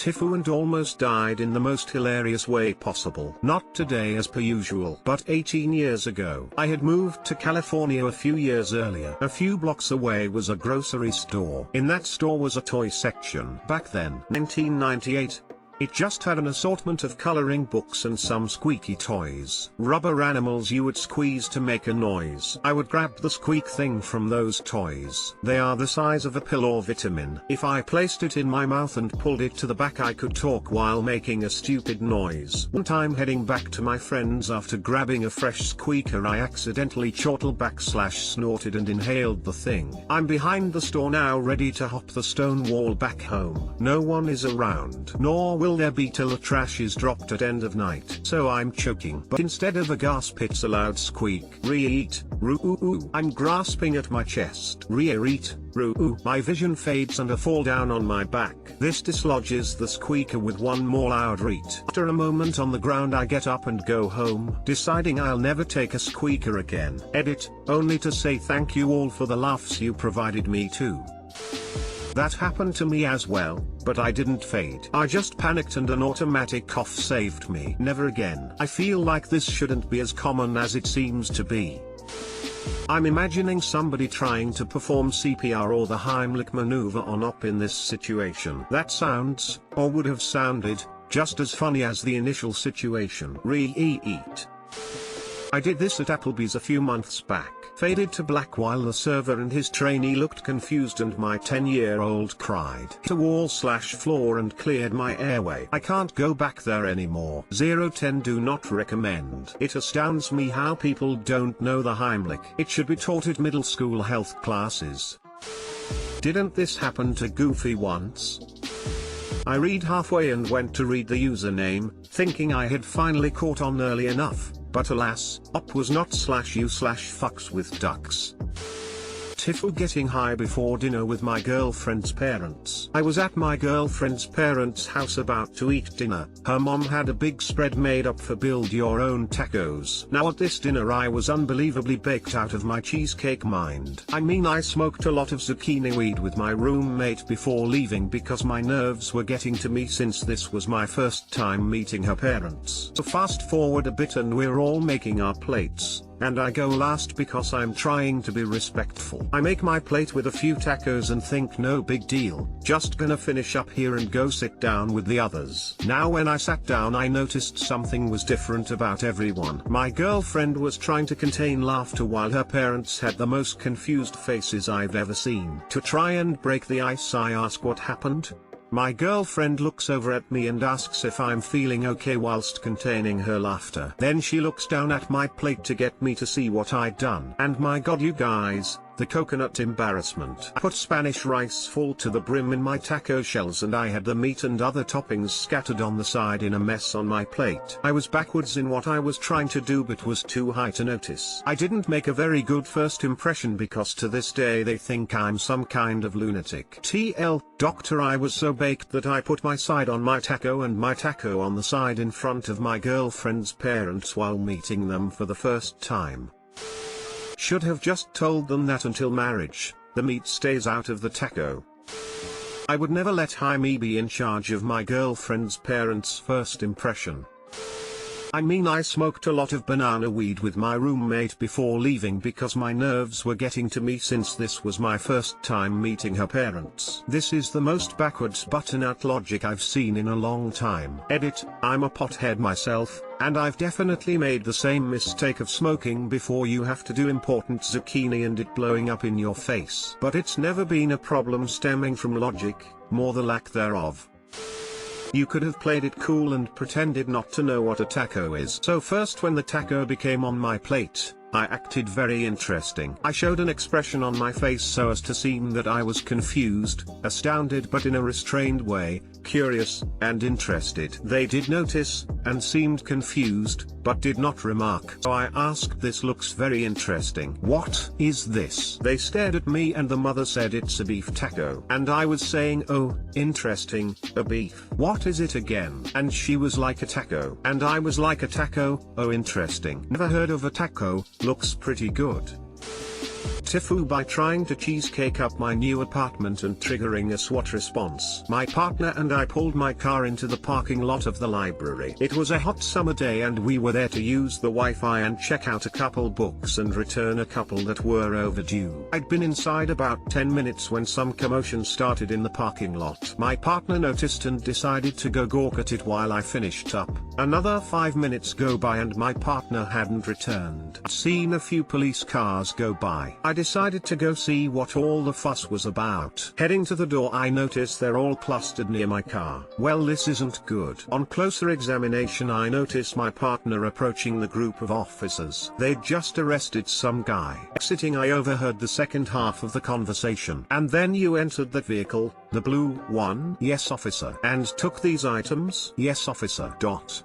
TIFU and almost died in the most hilarious way possible. Not today as per usual, but 18 years ago. I had moved to California a few years earlier. A few blocks away was a grocery store. In that store was a toy section. Back then, 1998. It just had an assortment of coloring books and some squeaky toys. Rubber animals you would squeeze to make a noise. I would grab the squeak thing from those toys. They are the size of a pill or vitamin. If I placed it in my mouth and pulled it to the back, I could talk while making a stupid noise. One time heading back to my friends after grabbing a fresh squeaker, I accidentally chortled back / snorted and inhaled the thing. I'm behind the store now, ready to hop the stone wall back home. No one is around, nor will there be till the trash is dropped at end of night. So I'm choking, but instead of a gasp it's a loud squeak. Re-eat, roo-oo-oo. I'm grasping at my chest. Re-eat, roo-oo. My vision fades and I fall down on my back. This dislodges the squeaker with one more loud reet. After a moment on the ground I get up and go home, deciding I'll never take a squeaker again. Edit, only to say thank you all for the laughs you provided me too. That happened to me as well, but I didn't fade. I just panicked and an automatic cough saved me. Never again. I feel like this shouldn't be as common as it seems to be. I'm imagining somebody trying to perform CPR or the Heimlich maneuver on Op in this situation. That sounds, or would have sounded, just as funny as the initial situation. Re-eat. I did this at Applebee's a few months back. Faded to black while the server and his trainee looked confused and my 10-year-old cried. Hit a wall/floor and cleared my airway. I can't go back there anymore. 0-10 do not recommend. It astounds me how people don't know the Heimlich. It should be taught at middle school health classes. Didn't this happen to Goofy once? I read halfway and went to read the username, thinking I had finally caught on early enough. But alas, Op was not /u/fucks with ducks. TIFU getting high before dinner with my girlfriend's parents. I was at my girlfriend's parents' house about to eat dinner. Her mom had a big spread made up for build your own tacos. Now at this dinner I was unbelievably baked out of my cheesecake mind. I mean, I smoked a lot of zucchini weed with my roommate before leaving because my nerves were getting to me since this was my first time meeting her parents. So fast forward a bit and we're all making our plates. And I go last because I'm trying to be respectful. I make my plate with a few tacos and think no big deal, just gonna finish up here and go sit down with the others. Now when I sat down I noticed something was different about everyone. My girlfriend was trying to contain laughter while her parents had the most confused faces I've ever seen. To try and break the ice I ask what happened. My girlfriend looks over at me and asks if I'm feeling okay whilst containing her laughter. Then she looks down at my plate to get me to see what I'd done. And my god, you guys, the coconut embarrassment. I put Spanish rice full to the brim in my taco shells and I had the meat and other toppings scattered on the side in a mess on my plate. I was backwards in what I was trying to do but was too high to notice. I didn't make a very good first impression because to this day they think I'm some kind of lunatic. TL, doctor, I was so baked that I put my side on my taco and my taco on the side in front of my girlfriend's parents while meeting them for the first time. Should have just told them that until marriage, the meat stays out of the taco. I would never let Jaime be in charge of my girlfriend's parents' first impression. I mean, I smoked a lot of banana weed with my roommate before leaving because my nerves were getting to me since this was my first time meeting her parents. This is the most backwards button-out logic I've seen in a long time. Edit, I'm a pothead myself, and I've definitely made the same mistake of smoking before you have to do important zucchini and it blowing up in your face. But it's never been a problem stemming from logic, more the lack thereof. You could have played it cool and pretended not to know what a taco is. So first when the taco became on my plate, I acted very interesting. I showed an expression on my face so as to seem that I was confused, astounded but in a restrained way, curious, and interested. They did notice, and seemed confused, but did not remark. So I asked, "This looks very interesting. What is this?" They stared at me and the mother said, "It's a beef taco." And I was saying, "Oh, interesting, a beef. What is it again?" And she was like, "A taco." And I was like, "A taco? Oh, interesting. Never heard of a taco, looks pretty good." TIFU by trying to cheesecake up my new apartment and triggering a SWAT response. My partner and I pulled my car into the parking lot of the library. It was a hot summer day and we were there to use the Wi-Fi and check out a couple books and return a couple that were overdue. I'd been inside about 10 minutes when some commotion started in the parking lot. My partner noticed and decided to go gawk at it while I finished up. Another 5 minutes go by and my partner hadn't returned. I'd seen a few police cars go by. I decided to go see what all the fuss was about. Heading to the door I noticed they're all clustered near my car. Well, this isn't good. On closer examination I noticed my partner approaching the group of officers. They'd just arrested some guy. Exiting I overheard the second half of the conversation. And then you entered that vehicle, the blue one? Yes officer. And took these items? Yes officer.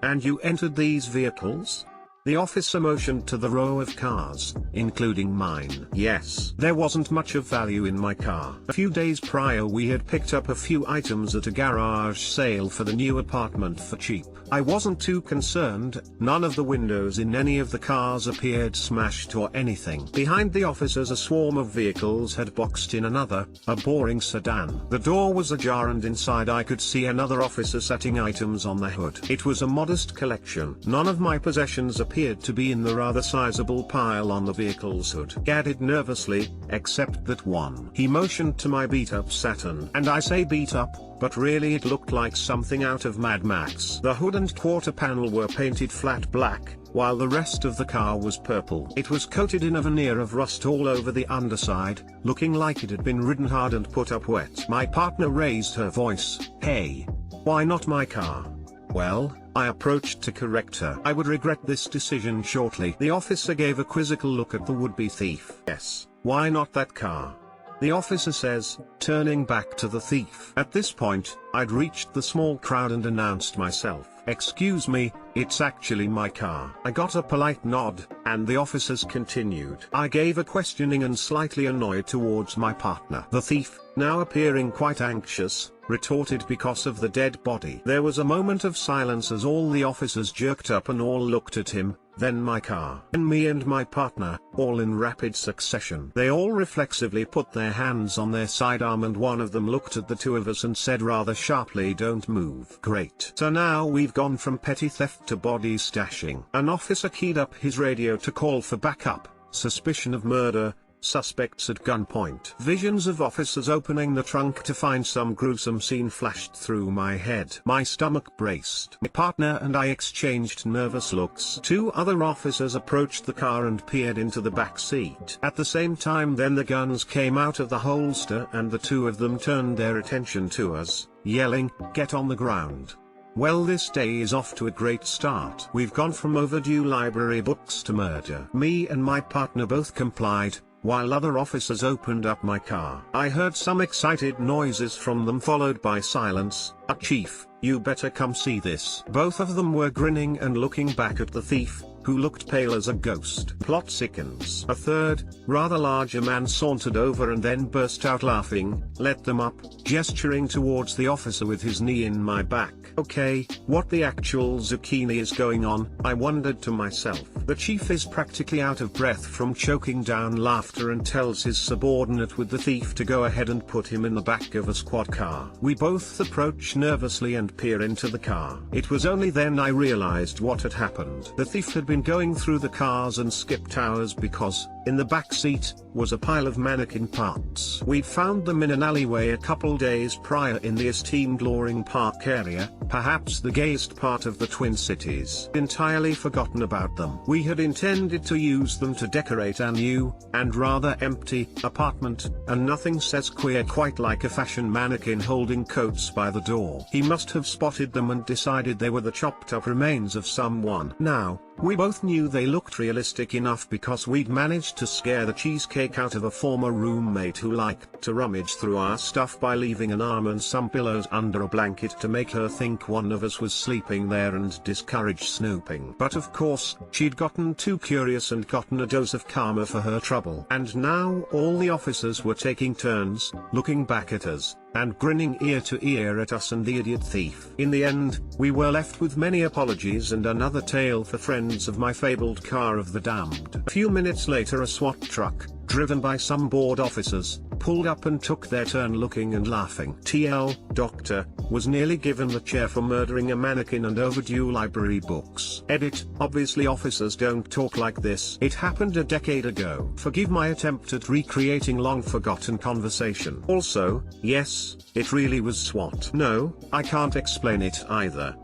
And you entered these vehicles? The officer motioned to the row of cars, including mine. Yes. There wasn't much of value in my car. A few days prior we had picked up a few items at a garage sale for the new apartment for cheap. I wasn't too concerned, none of the windows in any of the cars appeared smashed or anything. Behind the officers a swarm of vehicles had boxed in another, a boring sedan. The door was ajar and inside I could see another officer setting items on the hood. It was a modest collection. None of my possessions appeared to be in the rather sizable pile on the vehicle's hood. Gadded nervously, except that one. He motioned to my beat-up Saturn. And I say beat up, but really it looked like something out of Mad Max. The hood and quarter panel were painted flat black, while the rest of the car was purple. It was coated in a veneer of rust all over the underside, looking like it had been ridden hard and put up wet. My partner raised her voice. Hey, why not my car? Well, I approached to correct her. I would regret this decision shortly. The officer gave a quizzical look at the would-be thief. Yes, why not that car? The officer says, turning back to the thief. At this point, I'd reached the small crowd and announced myself. Excuse me, it's actually my car. I got a polite nod, and the officers continued. I gave a questioning and slightly annoyed towards my partner. The thief, now appearing quite anxious, retorted because of the dead body. There was a moment of silence as all the officers jerked up and all looked at him, then my car. And me and my partner, all in rapid succession. They all reflexively put their hands on their sidearm and one of them looked at the two of us and said rather sharply, "Don't move." Great. So now we've gone from petty theft to body stashing. An officer keyed up his radio to call for backup, suspicion of murder, suspects at gunpoint. Visions of officers opening the trunk to find some gruesome scene flashed through my head. My stomach braced. My partner and I exchanged nervous looks. Two other officers approached the car and peered into the back seat. At the same time then the guns came out of the holster and the two of them turned their attention to us, yelling, "Get on the ground." Well, this day is off to a great start. We've gone from overdue library books to murder. Me and my partner both complied, while other officers opened up my car. I heard some excited noises from them followed by silence. "Chief, you better come see this." Both of them were grinning and looking back at the thief, who looked pale as a ghost. Plot thickens. A third, rather larger man sauntered over and then burst out laughing, let them up, gesturing towards the officer with his knee in my back. Okay, what the actual zucchini is going on, I wondered to myself. The chief is practically out of breath from choking down laughter and tells his subordinate with the thief to go ahead and put him in the back of a squad car. We both approach nervously and peer into the car. It was only then I realized what had happened. The thief had been going through the cars and skipped ours because, in the back seat, was a pile of mannequin parts. We'd found them in an alleyway a couple days prior in the esteemed Loring Park area, perhaps the gayest part of the Twin Cities. Entirely forgotten about them. We had intended to use them to decorate our new, and rather empty, apartment, and nothing says queer quite like a fashion mannequin holding coats by the door. He must have spotted them and decided they were the chopped up remains of someone. Now, we both knew they looked realistic enough because we'd managed to scare the cheesecake out of a former roommate who liked to rummage through our stuff by leaving an arm and some pillows under a blanket to make her think one of us was sleeping there and discourage snooping. But of course, she'd gotten too curious and gotten a dose of karma for her trouble. And now all the officers were taking turns, looking back at us, and grinning ear to ear at us and the idiot thief. In the end, we were left with many apologies and another tale for friends of my fabled car of the damned. A few minutes later a SWAT truck, driven by some bored officers, pulled up and took their turn looking and laughing. TL, Doctor, was nearly given the chair for murdering a mannequin and overdue library books. Edit, obviously officers don't talk like this. It happened a decade ago. Forgive my attempt at recreating long forgotten conversation. Also, yes, it really was SWAT. No, I can't explain it either.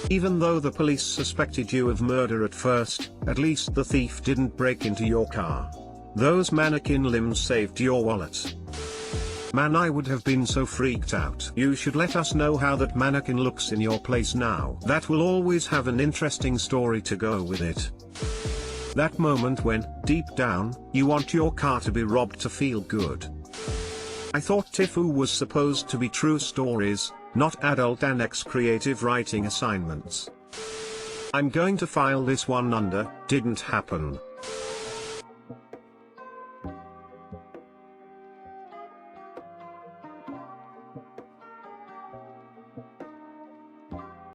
Even though the police suspected you of murder at first, at least the thief didn't break into your car. Those mannequin limbs saved your wallet. Man, I would have been so freaked out. You should let us know how that mannequin looks in your place now. That will always have an interesting story to go with it. That moment when, deep down, you want your car to be robbed to feel good. I thought TIFU was supposed to be true stories, not adult annex creative writing assignments. I'm going to file this one under, didn't happen.